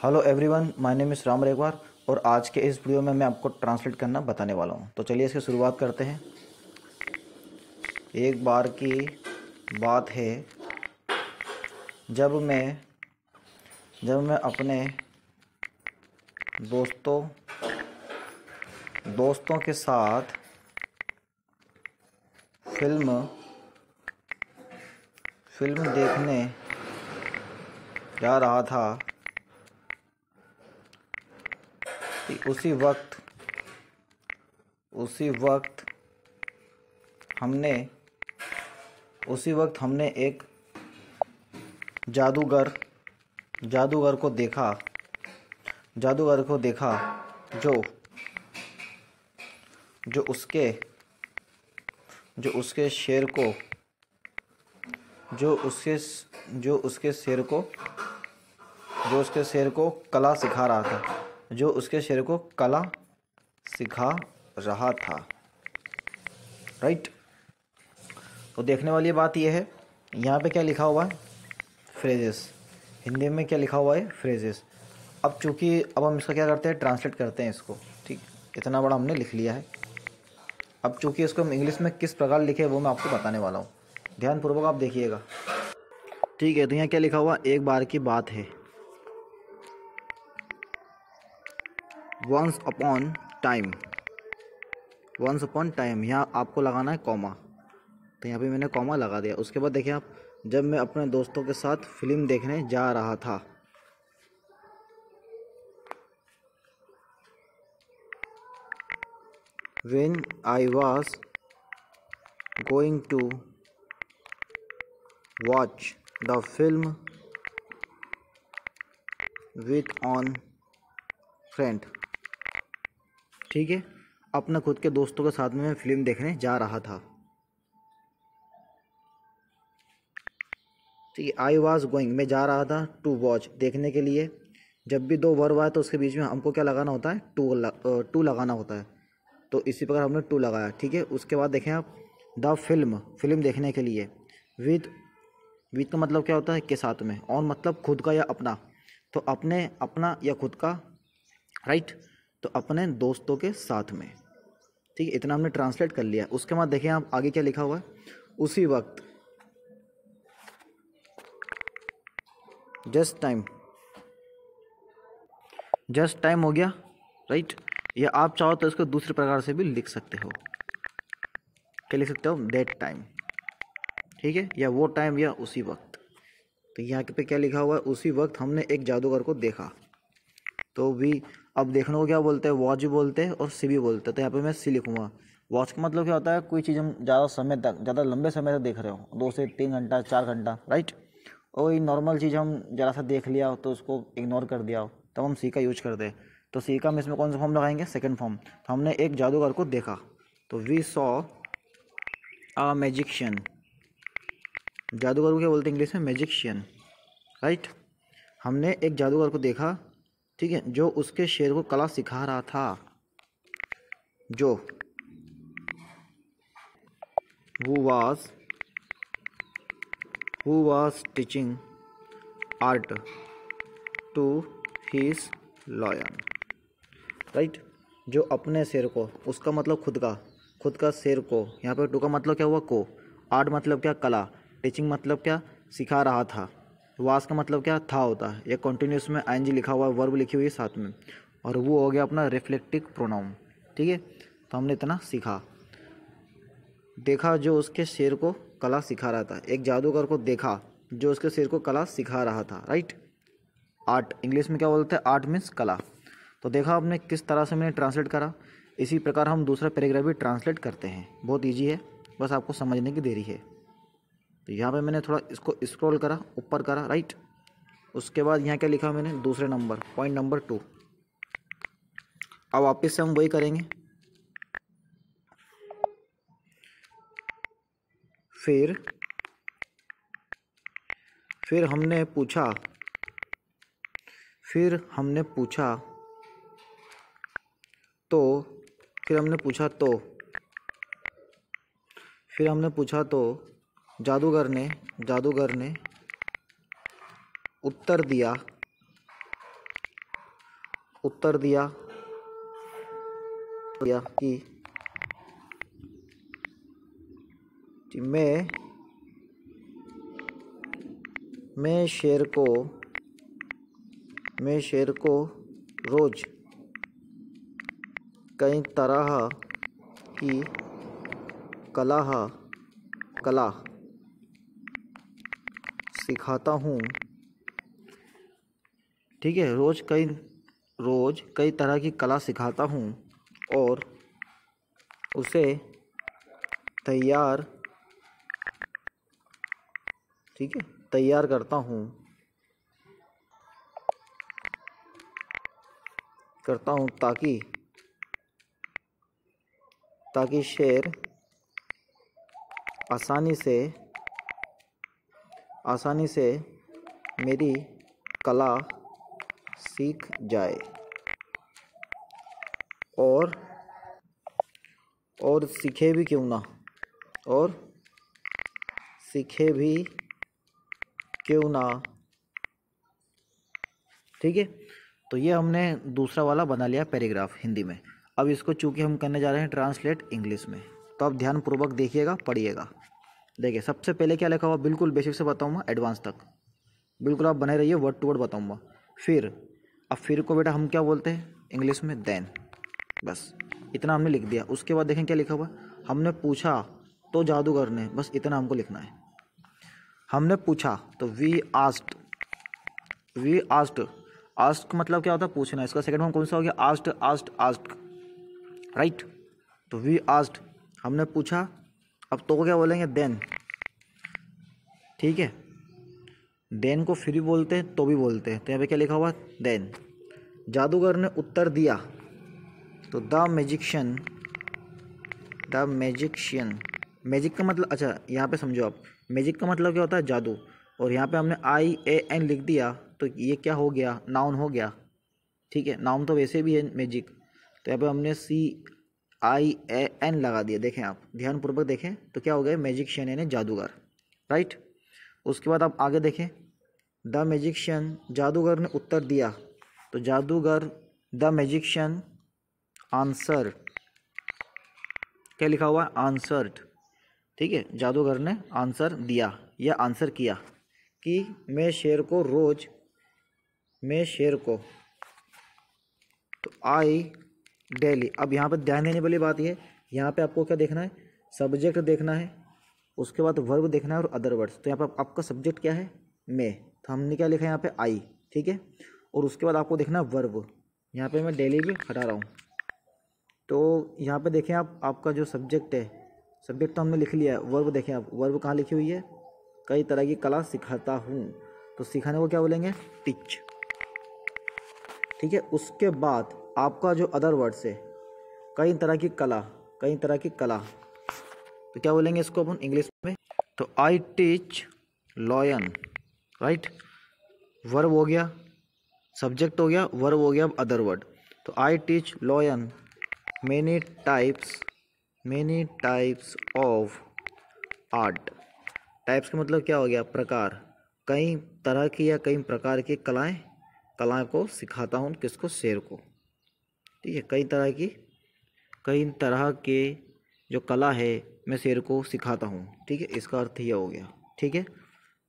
Hello everyone, my name is Ram Regwar और आज के इस वीडियो में मैं आपको ट्रांसलेट करना बताने वाला हूँ। तो चलिए इसकी शुरुआत करते हैं। एक बार की बात है जब मैं अपने दोस्तों के साथ फिल्म देखने जा रहा था। उसी वक्त हमने एक जादूगर को देखा जो उसके शेर को कला सिखा रहा था। राइट। तो देखने वाली बात यह है, यहाँ पे क्या लिखा हुआ है, फ्रेजेस। हिंदी में क्या लिखा हुआ है, फ्रेजेस। अब हम इसका क्या करते हैं, ट्रांसलेट करते हैं इसको। ठीक, इतना बड़ा हमने लिख लिया है। अब चूँकि इसको हम इंग्लिश में किस प्रकार लिखे वो मैं आपको बताने वाला हूँ। ध्यानपूर्वक आप देखिएगा। ठीक है, तो यहाँ क्या लिखा हुआ, एक बार की बात है। वंस अपॉन टाइम, यहाँ आपको लगाना है कॉमा, तो यहाँ पे मैंने कॉमा लगा दिया। उसके बाद देखिए आप, जब मैं अपने दोस्तों के साथ फिल्म देखने जा रहा था। When I was going to watch the film with on friend। ठीक है, अपने खुद के दोस्तों के साथ में मैं फिल्म देखने जा रहा था। ठीक है, आई वॉज गोइंग, मैं जा रहा था, टू वॉच, देखने के लिए। जब भी दो वर्ब आए तो उसके बीच में हमको क्या लगाना होता है, टू लगाना होता है। तो इसी प्रकार हमने टू लगाया। ठीक है, उसके बाद देखें आप, द फिल्म देखने के लिए। विद का मतलब क्या होता है, के साथ में। ऑन मतलब खुद का या अपना, तो अपना या खुद का। राइट, तो अपने दोस्तों के साथ में। ठीक है, इतना हमने ट्रांसलेट कर लिया। उसके बाद देखें आप, आगे क्या लिखा हुआ है, उसी वक्त, जस्ट टाइम हो गया। राइट, या आप चाहो तो इसको दूसरे प्रकार से भी लिख सकते हो। क्या लिख सकते हो, दैट टाइम। ठीक है, या वो टाइम, या उसी वक्त। तो यहाँ पे क्या लिखा हुआ है, उसी वक्त हमने एक जादूगर को देखा। तो भी अब देखने को क्या बोलते हैं, वॉच भी बोलते हैं और सी भी बोलते हैं। तो यहाँ पे मैं सी लिखूँगा। वॉच का मतलब क्या होता है, कोई चीज़ हम ज़्यादा लंबे समय तक देख रहे हो, 2 से 3 घंटा 4 घंटा। राइट, और ये नॉर्मल चीज़ हम ज़रा सा देख लिया हो तो उसको इग्नोर कर दिया हो, तब हम सी का यूज करते हैं। तो सी का हम इसमें कौन सा फॉर्म लगाएंगे, सेकंड फॉर्म। तो हमने एक जादूगर को देखा, तो वी सॉ अ मैजिशियन। जादूगर को क्या बोलते हैं इंग्लिश में, मैजिशियन। राइट, हमने एक जादूगर को देखा, ठीक है, जो उसके शेर को कला सिखा रहा था। जो who was teaching art to his lion। Right, जो अपने शेर को, उसका मतलब खुद का शेर को, यहाँ पे टू का मतलब क्या हुआ, को। आर्ट मतलब क्या, कला। टीचिंग मतलब क्या, सिखा रहा था। वास का मतलब क्या, था, होता है। ये कंटिन्यूस में आईएनजी लिखा हुआ है, वर्ब लिखी हुई है साथ में, और वो हो गया अपना रिफ्लेक्टिव प्रोनाउन। ठीक है, तो हमने इतना सीखा। देखा, जो उसके शेर को कला सिखा रहा था। एक जादूगर को देखा जो उसके शेर को कला सिखा रहा था। राइट, आर्ट इंग्लिश में क्या बोलते हैं, आर्ट मीन्स कला। तो देखा आपने किस तरह से मैंने ट्रांसलेट करा। इसी प्रकार हम दूसरा पैराग्राफ भी ट्रांसलेट करते हैं। बहुत ईजी है, बस आपको समझने की देरी है। तो यहाँ पे मैंने थोड़ा इसको स्क्रॉल करा, ऊपर करा। राइट, उसके बाद यहाँ क्या लिखा मैंने, दूसरे नंबर, पॉइंट नंबर 2। अब वापस से हम वही करेंगे। फिर हमने पूछा तो जादूगर ने उत्तर दिया उत्तर दिया कि मैं शेर को रोज कई तरह की कला सिखाता हूँ। ठीक है, रोज कई तरह की कला सिखाता हूँ और उसे तैयार करता हूँ ताकि शेर आसानी से मेरी कला सीख जाए और सीखे भी क्यों ना। ठीक है, तो ये हमने दूसरा वाला बना लिया पैराग्राफ हिंदी में। अब इसको चूंकि हम करने जा रहे हैं ट्रांसलेट इंग्लिश में, तो अब ध्यानपूर्वक देखिएगा, पढ़िएगा। देखिए, सबसे पहले क्या लिखा हुआ, बिल्कुल बेसिक से बताऊंगा एडवांस तक, बिल्कुल आप बने रहिए, वर्ड टू वर्ड बताऊंगा। फिर को बेटा हम क्या बोलते हैं इंग्लिश में, देन। बस इतना हमने लिख दिया। उसके बाद देखें क्या लिखा हुआ, हमने पूछा तो जादूगर ने, बस इतना हमको लिखना है। हमने पूछा तो वी आस्क्ड। आस्क मतलब क्या होता है, पूछना। इसका सेकंड फॉर्म कौन सा हो गया, आस्क्ड, राइट। तो वी आस्क्ड, हमने पूछा। अब तो क्या बोलेंगे, देन। ठीक है, देन को फिर भी बोलते हैं तो भी बोलते हैं, तो यहाँ पे क्या लिखा हुआ, देन। जादूगर ने उत्तर दिया, तो द मैजिशियन। मैजिक का मतलब, अच्छा यहाँ पे समझो आप, मैजिक का मतलब क्या होता है, जादू। और यहाँ पे हमने IAN लिख दिया, तो ये क्या हो गया, नाउन हो गया। ठीक है, नाउन तो वैसे भी है मैजिक, तो यहाँ पे हमने CIAN लगा दिया। देखें आप ध्यानपूर्वक देखें, तो क्या हो गया, मैजिशियन यानी जादूगर, राइट। उसके बाद आप आगे देखें, द मैजिशियन, जादूगर ने उत्तर दिया, तो द मैजिशियन आंसर, क्या लिखा हुआ, आंसर्ड। ठीक है, जादूगर ने आंसर दिया या आंसर किया कि मैं शेर को तो आई डेली। अब यहाँ पर ध्यान देने वाली बात ये, यहाँ पे आपको क्या देखना है, सब्जेक्ट देखना है, उसके बाद वर्ब देखना है और अदर वर्ड्स। तो यहाँ पर आपका सब्जेक्ट क्या है, मैं, तो हमने क्या लिखा है यहाँ पे, आई। ठीक है, और उसके बाद आपको देखना है वर्ब। यहाँ पे मैं डेली भी हटा रहा हूँ, तो यहाँ पे देखें आप, आपका जो सब्जेक्ट है, सब्जेक्ट तो हमने लिख लिया है। वर्ब देखें आप, वर्ब कहाँ लिखी हुई है, कई तरह की कला सिखाता हूँ, तो सिखाने को क्या बोलेंगे, टीच। ठीक है, उसके बाद आपका जो अदर वर्ड्स है, कई तरह की कला, तो क्या बोलेंगे इसको अपन इंग्लिश में, तो I teach lion, right. Verb हो गया, सब्जेक्ट हो गया, वर्ब हो गया, अब अदर वर्ड। तो I teach lion many types of art. Types का मतलब क्या हो गया, प्रकार। कई तरह की या कई प्रकार की कलाएं को सिखाता हूँ, किसको, शेर को। ठीक है, कई तरह के जो कला है मैं शेर को सिखाता हूँ। ठीक है, इसका अर्थ यह हो गया। ठीक है,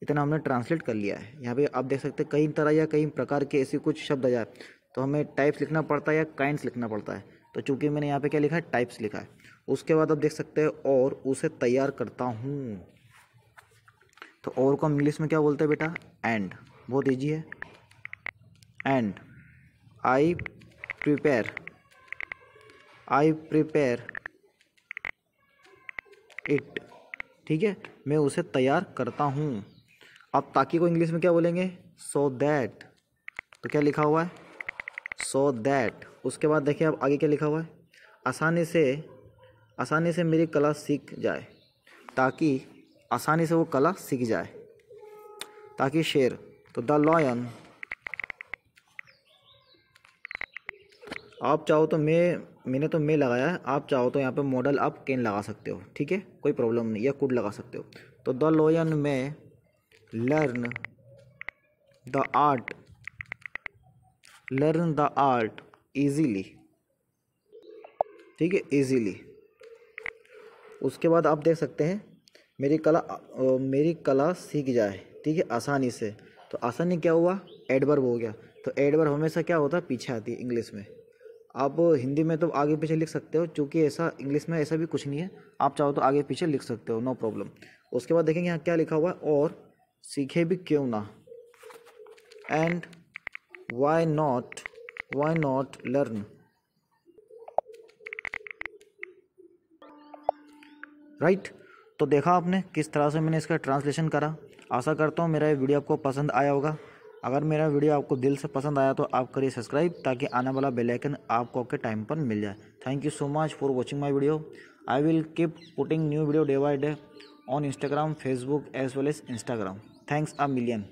इतना हमने ट्रांसलेट कर लिया है। यहाँ पे आप देख सकते हैं कई तरह या कई प्रकार के ऐसे कुछ शब्द आ जाए, तो हमें टाइप्स लिखना पड़ता है या काइंड्स लिखना पड़ता है। तो चूंकि मैंने यहाँ पे क्या लिखा है, टाइप्स लिखा है। उसके बाद आप देख सकते हैं, और उसे तैयार करता हूँ, तो और को हम इंग्लिश में क्या बोलते हैं बेटा, एंड। बहुत ईजी है, एंड आई प्रिपेयर इट। ठीक है, मैं उसे तैयार करता हूँ। अब ताकि को इंग्लिश में क्या बोलेंगे, सो दैट। तो क्या लिखा हुआ है, सो दैट। उसके बाद देखिए अब आगे क्या लिखा हुआ है, आसानी से मेरी कला सीख जाए, ताकि आसानी से वो कला सीख जाए, ताकि शेर। तो द लॉयन, आप चाहो तो मैंने तो मैं लगाया है, आप चाहो तो यहाँ पे मॉडल आप कैन लगा सकते हो। ठीक है, कोई प्रॉब्लम नहीं, या कुड लगा सकते हो। तो द लॉयन में लर्न द आर्ट ईजीली, ठीक है, ईजीली। उसके बाद आप देख सकते हैं मेरी कला सीख जाए, ठीक है, आसानी से। तो आसानी क्या हुआ, एडवर्ब हो गया। तो एडवर्ब हमेशा क्या होता है, पीछे आती है इंग्लिश में। आप हिंदी में तो आगे पीछे लिख सकते हो, क्योंकि ऐसा इंग्लिश में ऐसा भी कुछ नहीं है, आप चाहो तो आगे पीछे लिख सकते हो, नो प्रॉब्लम। उसके बाद देखेंगे यहाँ क्या लिखा हुआ है, और सीखे भी क्यों ना, and why not learn, right. तो देखा आपने किस तरह से मैंने इसका ट्रांसलेशन करा। आशा करता हूँ मेरा ये वीडियो आपको पसंद आया होगा। अगर मेरा वीडियो आपको दिल से पसंद आया तो आप करिए सब्सक्राइब, ताकि आने वाला बेल आइकन आपको आपके टाइम पर मिल जाए। Thank you so much for watching my video. I will keep putting new video day by day on Instagram, Facebook as well as Instagram. Thanks a million.